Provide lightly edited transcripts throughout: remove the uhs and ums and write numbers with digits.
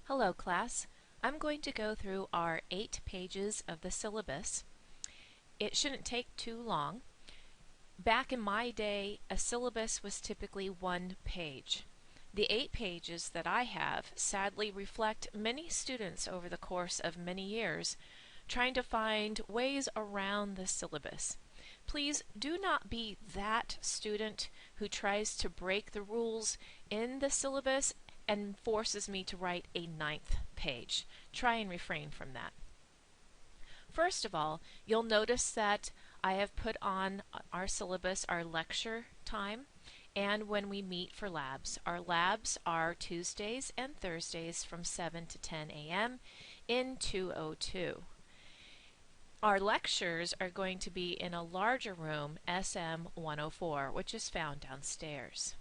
Hello class. I'm going to go through our 8 pages of the syllabus. It shouldn't take too long. Back in my day, a syllabus was typically 1 page. The 8 pages that I have sadly reflect many students over the course of many years trying to find ways around the syllabus. Please do not be that student who tries to break the rules in the syllabus and forces me to write a 9th page. Try and refrain from that. First of all, you'll notice that I have put on our syllabus our lecture time and when we meet for labs. Our labs are Tuesdays and Thursdays from 7 to 10 a.m. in 202. Our lectures are going to be in a larger room, SM 104, which is found downstairs.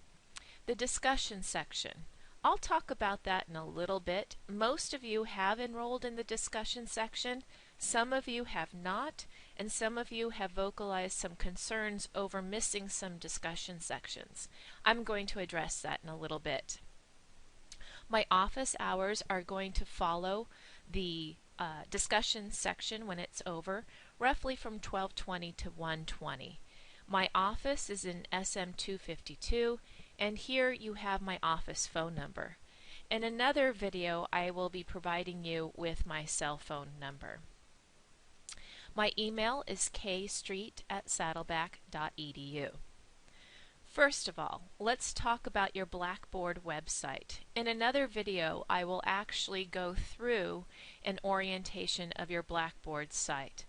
The discussion section. I'll talk about that in a little bit. Most of you have enrolled in the discussion section. Some of you have not, and some of you have vocalized some concerns over missing some discussion sections. I'm going to address that in a little bit. My office hours are going to follow the discussion section when it's over, roughly from 12:20 to 1:20. My office is in SM 252, and here you have my office phone number. In another video, I will be providing you with my cell phone number. My email is kstreet@saddleback.edu. First of all, let's talk about your Blackboard website. In another video, I will actually go through an orientation of your Blackboard site.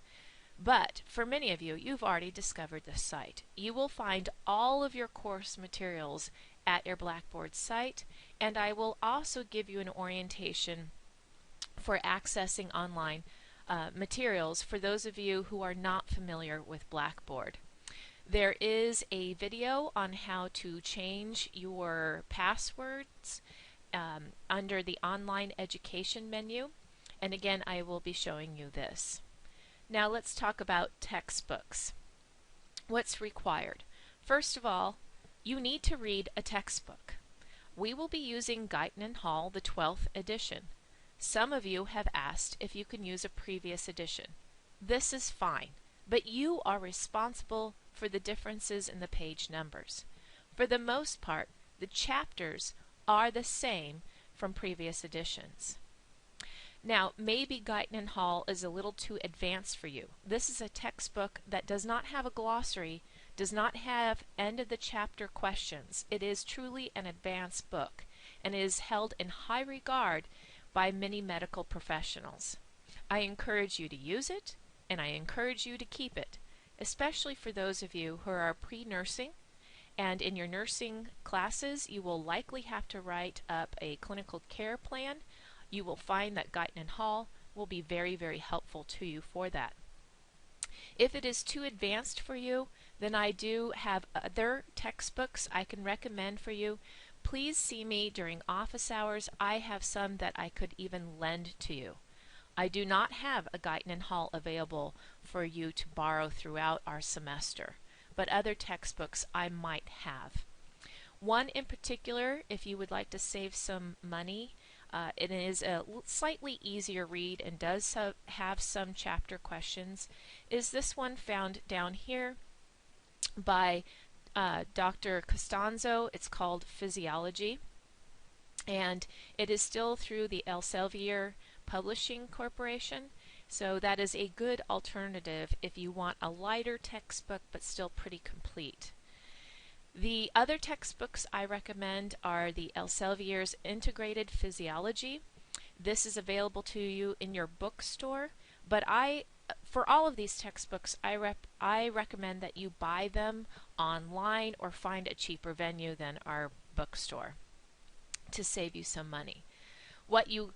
But for many of you, you've already discovered this site. You will find all of your course materials at your Blackboard site, and I will also give you an orientation for accessing online materials for those of you who are not familiar with Blackboard. There is a video on how to change your passwords under the online education menu, and again I will be showing you this. Now let's talk about textbooks. What's required? First of all, you need to read a textbook. We will be using Guyton and Hall, the 12th edition. Some of you have asked if you can use a previous edition. This is fine, but you are responsible for the differences in the page numbers. For the most part, the chapters are the same from previous editions. Now, maybe Guyton and Hall is a little too advanced for you. This is a textbook that does not have a glossary, does not have end of the chapter questions. It is truly an advanced book and is held in high regard by many medical professionals. I encourage you to use it, and I encourage you to keep it, especially for those of you who are pre-nursing, and in your nursing classes you will likely have to write up a clinical care plan. You will find that Guyton and Hall will be very, very helpful to you for that. If it is too advanced for you, then I do have other textbooks I can recommend for you. Please see me during office hours. I have some that I could even lend to you. I do not have a Guyton and Hall available for you to borrow throughout our semester, but other textbooks I might have. One in particular, if you would like to save some money, it is a slightly easier read and does have some chapter questions, is this one found down here by Dr. Costanzo. It's called Physiology, and it is still through the Elsevier Publishing Corporation, so that is a good alternative if you want a lighter textbook but still pretty complete. The other textbooks I recommend are the Elsevier's Integrated Physiology. This is available to you in your bookstore, but for all of these textbooks, I recommend that you buy them online or find a cheaper venue than our bookstore to save you some money. What you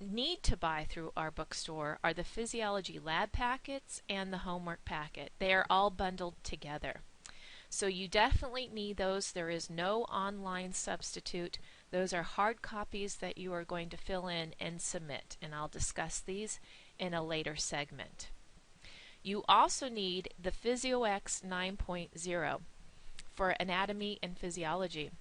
need to buy through our bookstore are the physiology lab packets and the homework packet. They are all bundled together. So you definitely need those. There is no online substitute. Those are hard copies that you are going to fill in and submit, and I'll discuss these in a later segment. You also need the PhysioX 9.0 for anatomy and physiology.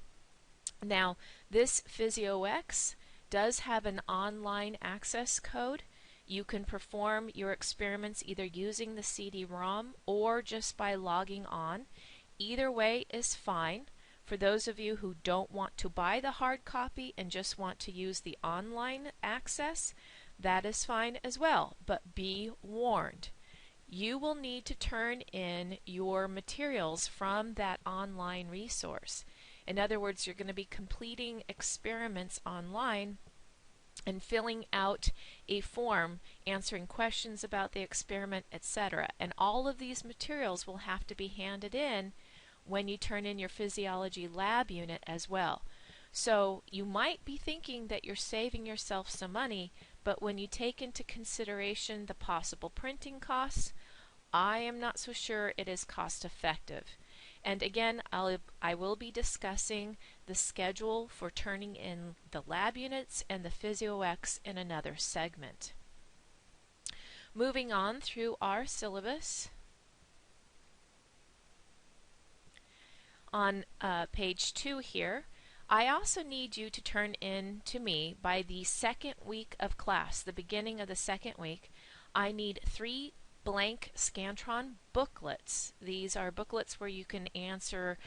Now, this PhysioX does have an online access code. You can perform your experiments either using the CD-ROM or just by logging on. Either way is fine. For those of you who don't want to buy the hard copy and just want to use the online access, that is fine as well. But be warned, you will need to turn in your materials from that online resource. In other words, you're going to be completing experiments online and filling out a form, answering questions about the experiment, etc. And all of these materials will have to be handed in when you turn in your physiology lab unit as well. So you might be thinking that you're saving yourself some money, but when you take into consideration the possible printing costs, I am not so sure it is cost effective. And again, I will be discussing the schedule for turning in the lab units and the PhysioX in another segment. Moving on through our syllabus. On page 2 here, I also need you to turn in to me by the second week of class, the beginning of the second week. I need 3 blank Scantron booklets. These are booklets where you can answer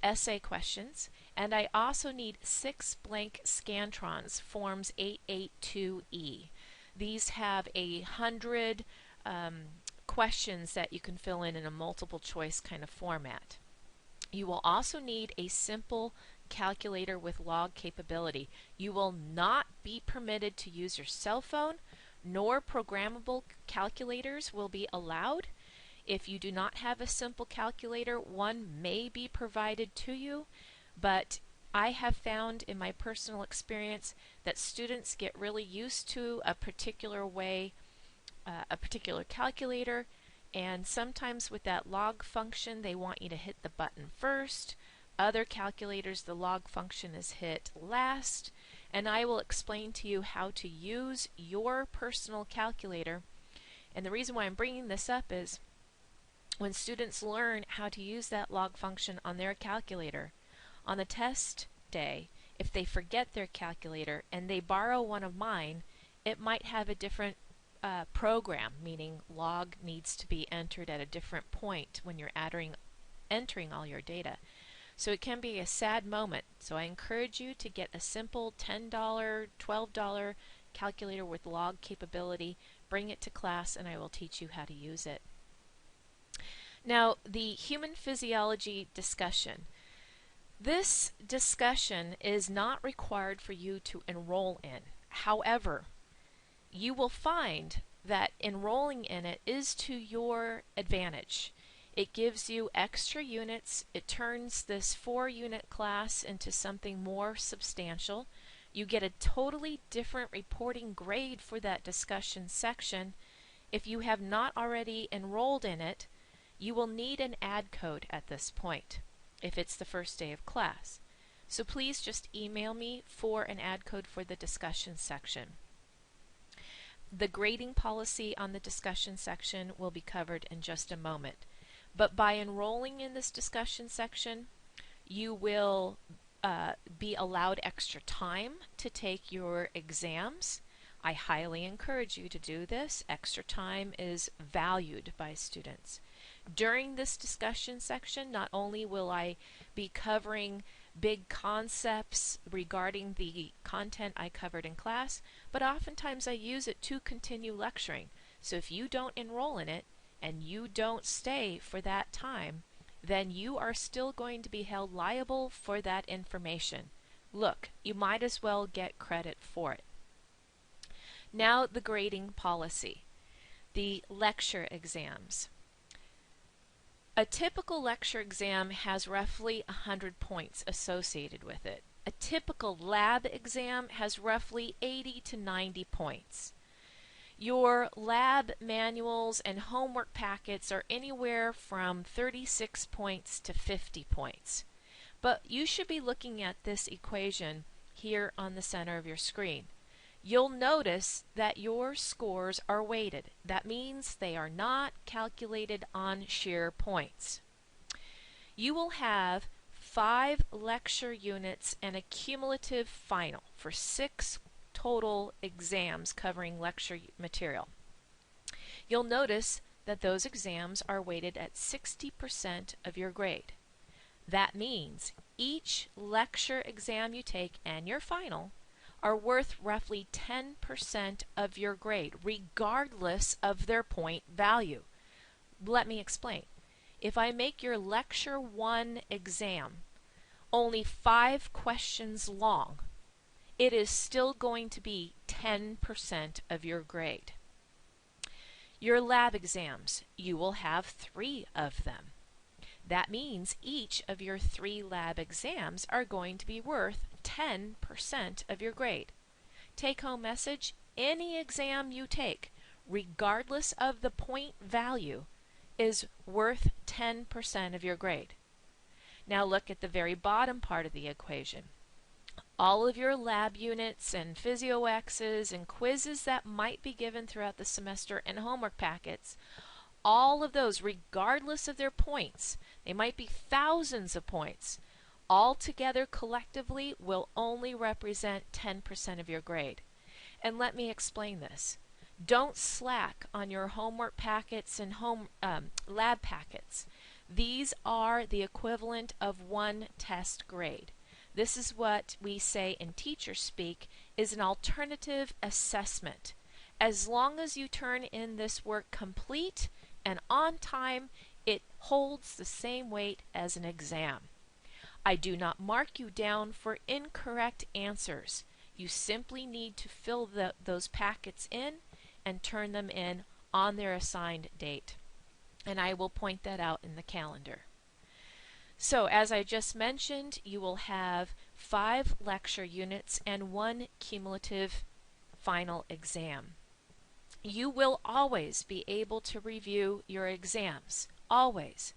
essay questions. And I also need 6 blank Scantrons, forms 882E. These have 100 questions that you can fill in a multiple choice kind of format. You will also need a simple calculator with log capability. You will not be permitted to use your cell phone, nor programmable calculators will be allowed. If you do not have a simple calculator, one may be provided to you, but I have found in my personal experience that students get really used to a particular way, a particular calculator, and sometimes with that log function they want you to hit the button first. Other calculators, the log function is hit last, and I will explain to you how to use your personal calculator. And the reason why I'm bringing this up is when students learn how to use that log function on their calculator, on the test day, if they forget their calculator and they borrow one of mine, it might have a different program, meaning log needs to be entered at a different point when you're entering all your data. So it can be a sad moment. So I encourage you to get a simple $10, $12 calculator with log capability, bring it to class, and I will teach you how to use it. Now, the human physiology discussion. This discussion is not required for you to enroll in. However, you will find that enrolling in it is to your advantage. It gives you extra units. It turns this 4-unit class into something more substantial. You get a totally different reporting grade for that discussion section. If you have not already enrolled in it, you will need an add code at this point if it's the first day of class. So please just email me for an add code for the discussion section. The grading policy on the discussion section will be covered in just a moment. But by enrolling in this discussion section, you will be allowed extra time to take your exams. I highly encourage you to do this. Extra time is valued by students. During this discussion section, not only will I be covering big concepts regarding the content I covered in class, but oftentimes I use it to continue lecturing. So if you don't enroll in it and you don't stay for that time, then you are still going to be held liable for that information. Look, you might as well get credit for it. Now the grading policy. The lecture exams. A typical lecture exam has roughly 100 points associated with it. A typical lab exam has roughly 80 to 90 points. Your lab manuals and homework packets are anywhere from 36 points to 50 points. But you should be looking at this equation here on the center of your screen. You'll notice that your scores are weighted. That means they are not calculated on sheer points. You will have 5 lecture units and a cumulative final for 6 total exams covering lecture material. You'll notice that those exams are weighted at 60% of your grade. That means each lecture exam you take and your final are worth roughly 10% of your grade, regardless of their point value. Let me explain. If I make your Lecture 1 exam only 5 questions long, it is still going to be 10% of your grade. Your lab exams, you will have 3 of them. That means each of your 3 lab exams are going to be worth 10% of your grade. Take-home message, any exam you take, regardless of the point value, is worth 10% of your grade. Now look at the very bottom part of the equation. All of your lab units and physio X's and quizzes that might be given throughout the semester and homework packets, all of those, regardless of their points, they might be thousands of points, all together collectively will only represent 10% of your grade. And let me explain this. Don't slack on your homework packets and lab packets. These are the equivalent of 1 test grade. This is what we say in teacher speak is an alternative assessment. As long as you turn in this work complete and on time, it holds the same weight as an exam. I do not mark you down for incorrect answers. You simply need to fill those packets in and turn them in on their assigned date. And I will point that out in the calendar. So as I just mentioned, you will have 5 lecture units and 1 cumulative final exam. You will always be able to review your exams. Always.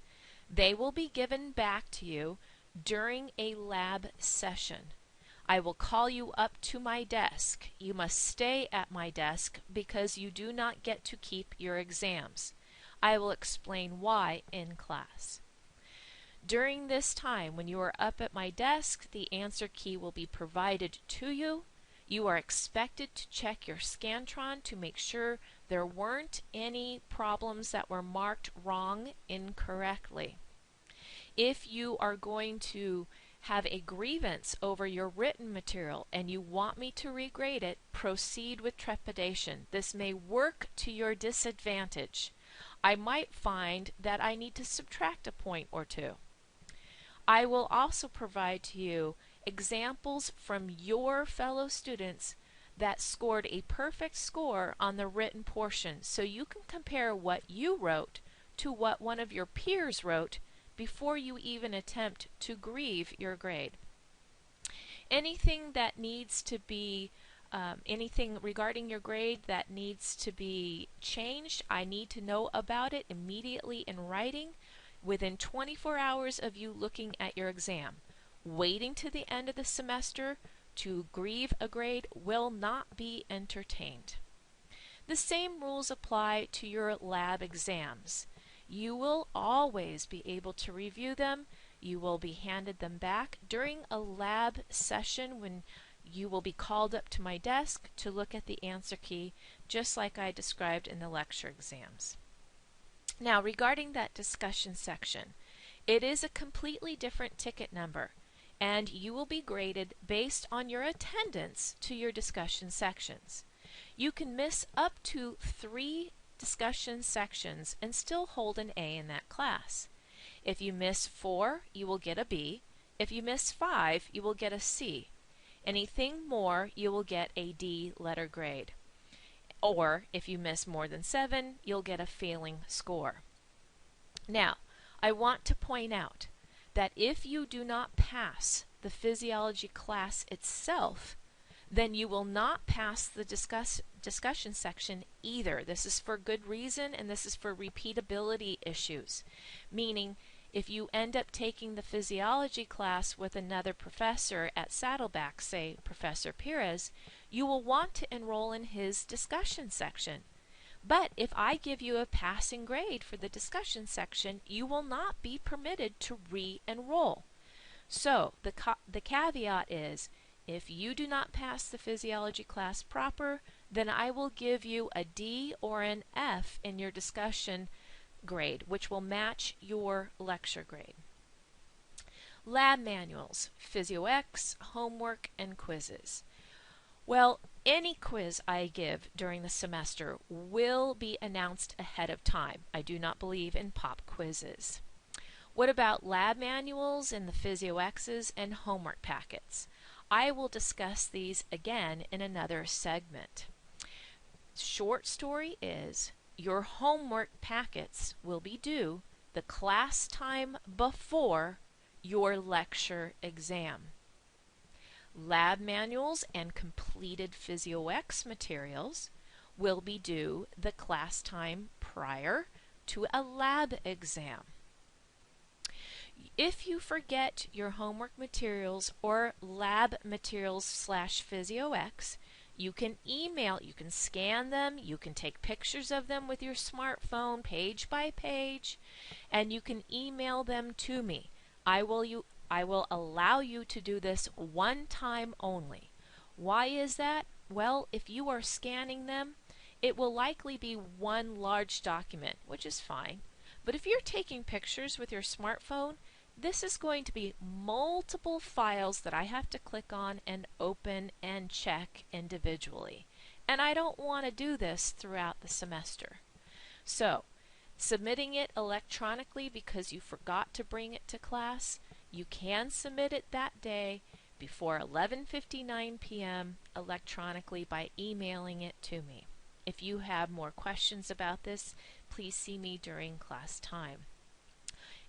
They will be given back to you during a lab session. I will call you up to my desk. You must stay at my desk because you do not get to keep your exams. I will explain why in class. During this time, when you are up at my desk, the answer key will be provided to you. You are expected to check your Scantron to make sure there weren't any problems that were marked wrong incorrectly. If you are going to have a grievance over your written material and you want me to regrade it, proceed with trepidation. This may work to your disadvantage. I might find that I need to subtract a point or 2. I will also provide to you examples from your fellow students that scored a perfect score on the written portion, so you can compare what you wrote to what one of your peers wrote before you even attempt to grieve your grade. Anything that needs to be anything regarding your grade that needs to be changed, I need to know about it immediately in writing within 24 hours of you looking at your exam. Waiting to the end of the semester to grieve a grade will not be entertained. The same rules apply to your lab exams. You will always be able to review them. You will be handed them back during a lab session when you will be called up to my desk to look at the answer key, just like I described in the lecture exams. Now, regarding that discussion section, it is a completely different ticket number, and you will be graded based on your attendance to your discussion sections. You can miss up to 3 discussion sections and still hold an A in that class. If you miss 4, you will get a B. If you miss 5, you will get a C. Anything more, you will get a D letter grade. Or if you miss more than 7, you'll get a failing score. Now, I want to point out that if you do not pass the physiology class itself, then you will not pass the discussion section either. This is for good reason, and this is for repeatability issues. Meaning, if you end up taking the physiology class with another professor at Saddleback, say Professor Perez, you will want to enroll in his discussion section. But if I give you a passing grade for the discussion section, you will not be permitted to re-enroll. So the caveat is, if you do not pass the physiology class proper, then I will give you a D or an F in your discussion grade, which will match your lecture grade. Lab manuals, PhysioX, homework, and quizzes. Well, any quiz I give during the semester will be announced ahead of time. I do not believe in pop quizzes. What about lab manuals and the PhysioXs and homework packets? I will discuss these again in another segment. Short story is, your homework packets will be due the class time before your lecture exam. Lab manuals and completed PhysioX materials will be due the class time prior to a lab exam. If you forget your homework materials or lab materials / PhysioX, you can scan them, you can take pictures of them with your smartphone page by page, and you can email them to me. I will allow you to do this one time only. Why is that? Well, if you are scanning them, it will likely be one large document, which is fine. But if you're taking pictures with your smartphone, this is going to be multiple files that I have to click on and open and check individually. And I don't want to do this throughout the semester. So, submitting it electronically because you forgot to bring it to class, you can submit it that day before 11:59 p.m. electronically by emailing it to me. If you have more questions about this, please see me during class time.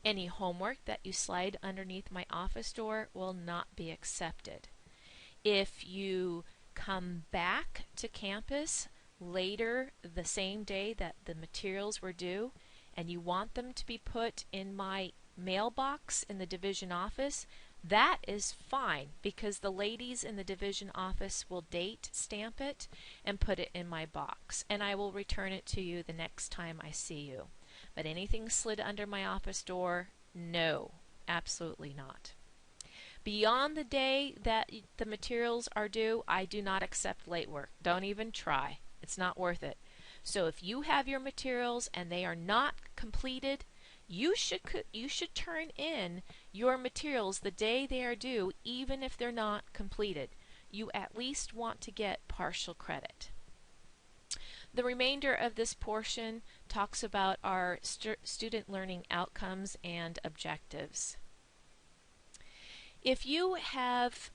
Any homework that you slide underneath my office door will not be accepted. If you come back to campus later the same day that the materials were due and you want them to be put in my mailbox in the division office, that is fine, because the ladies in the division office will date stamp it and put it in my box, and I will return it to you the next time I see you. But anything slid under my office door, no, absolutely not. Beyond the day that the materials are due, I do not accept late work. Don't even try. It's not worth it. So if you have your materials and they are not completed, you should turn in your materials the day they are due, even if they're not completed. You at least want to get partial credit. The remainder of this portion talks about our student learning outcomes and objectives. If you have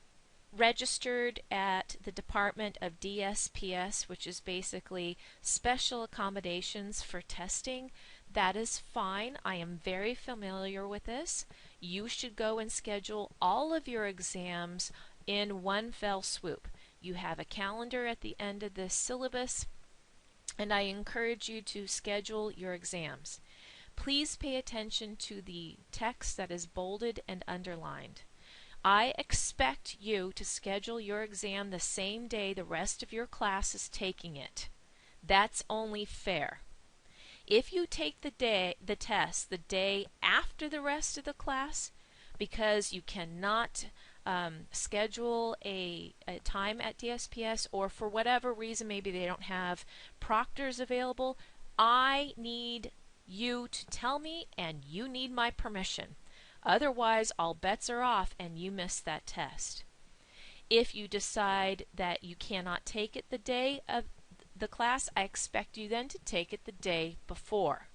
registered at the Department of DSPS, which is basically special accommodations for testing, that is fine. I am very familiar with this. You should go and schedule all of your exams in one fell swoop. You have a calendar at the end of this syllabus, and I encourage you to schedule your exams. Please pay attention to the text that is bolded and underlined. I expect you to schedule your exam the same day the rest of your class is taking it. That's only fair. If you take the test the day after the rest of the class, because you cannot schedule a time at DSPS, or for whatever reason maybe they don't have proctors available, I need you to tell me, and you need my permission. Otherwise, all bets are off and you miss that test. If you decide that you cannot take it the day of the class, I expect you then to take it the day before.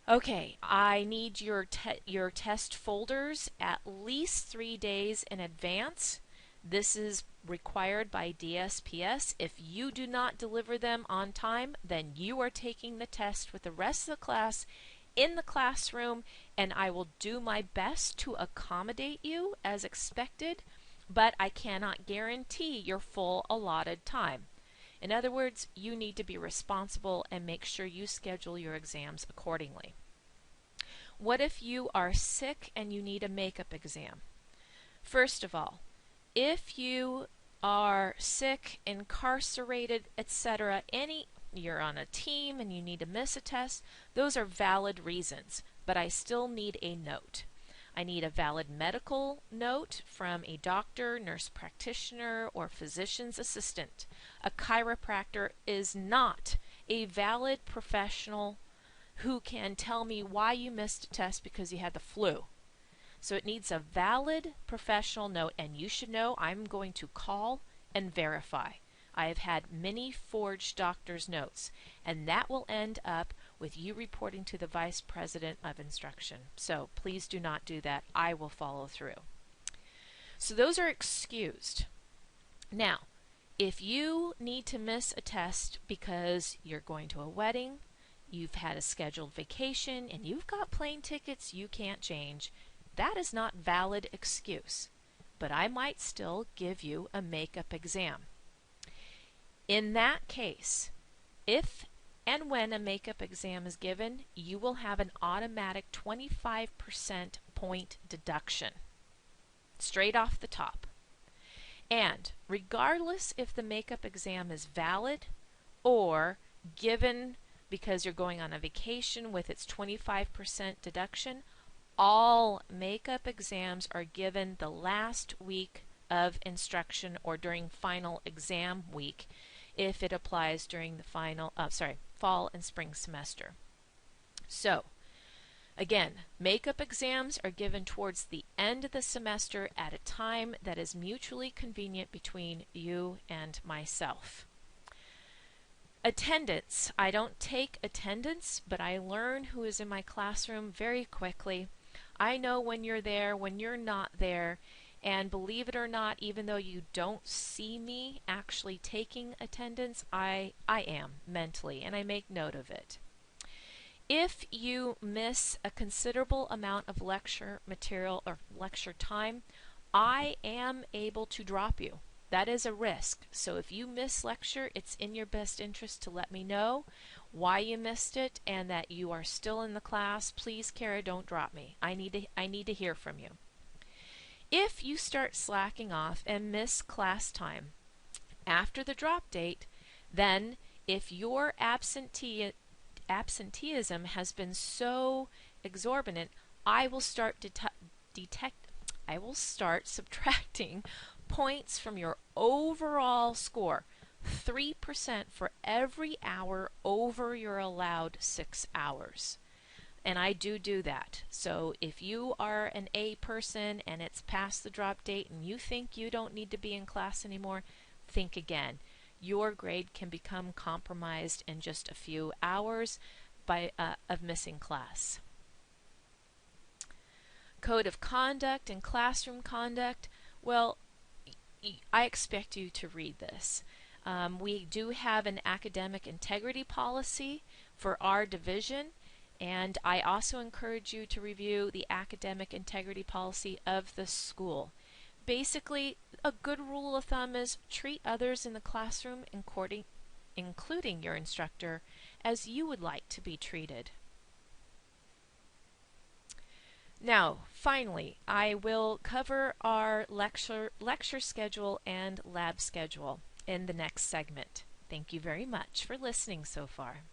Okay, I need your test folders at least 3 days in advance. This is required by DSPS. If you do not deliver them on time, then you are taking the test with the rest of the class in the classroom, and I will do my best to accommodate you as expected, but I cannot guarantee your full allotted time. In other words, you need to be responsible and make sure you schedule your exams accordingly. What if you are sick and you need a makeup exam? First of all, if you are sick, incarcerated, etc., you're on a team and you need to miss a test, those are valid reasons, but I still need a note. I need a valid medical note from a doctor, nurse practitioner, or physician's assistant. A chiropractor is not a valid professional who can tell me why you missed a test because you had the flu. So it needs a valid professional note, and you should know I'm going to call and verify. I have had many forged doctor's notes, and that will end up with you reporting to the Vice President of Instruction. So please do not do that. I will follow through. So those are excused. Now, if you need to miss a test because you're going to a wedding, you've had a scheduled vacation, and you've got plane tickets you can't change, that is not valid excuse. But I might still give you a makeup exam. In that case, if and when a makeup exam is given, you will have an automatic 25% point deduction straight off the top. And regardless if the makeup exam is valid or given because you're going on a vacation with its 25% deduction, all makeup exams are given the last week of instruction or during final exam week if it applies during the fall and spring semester. So, again, makeup exams are given towards the end of the semester at a time that is mutually convenient between you and myself. Attendance. I don't take attendance, but I learn who is in my classroom very quickly. I know when you're there, when you're not there, and believe it or not, even though you don't see me actually taking attendance, I am mentally, and I make note of it. If you miss a considerable amount of lecture material or lecture time, I am able to drop you. That is a risk. So if you miss lecture, it's in your best interest to let me know why you missed it and that you are still in the class. Please, Kara, don't drop me. I need to hear from you. If you start slacking off and miss class time after the drop date, then if your absenteeism has been so exorbitant, I will start subtracting points from your overall score, 3% for every hour over your allowed 6 hours. And I do that. So if you are an A person and it's past the drop date and you think you don't need to be in class anymore, think again. Your grade can become compromised in just a few hours of missing class. Code of conduct and classroom conduct. Well, I expect you to read this. We do have an academic integrity policy for our division, and I also encourage you to review the academic integrity policy of the school. Basically, a good rule of thumb is treat others in the classroom, including your instructor, as you would like to be treated. Now, finally, I will cover our lecture schedule and lab schedule in the next segment. Thank you very much for listening so far.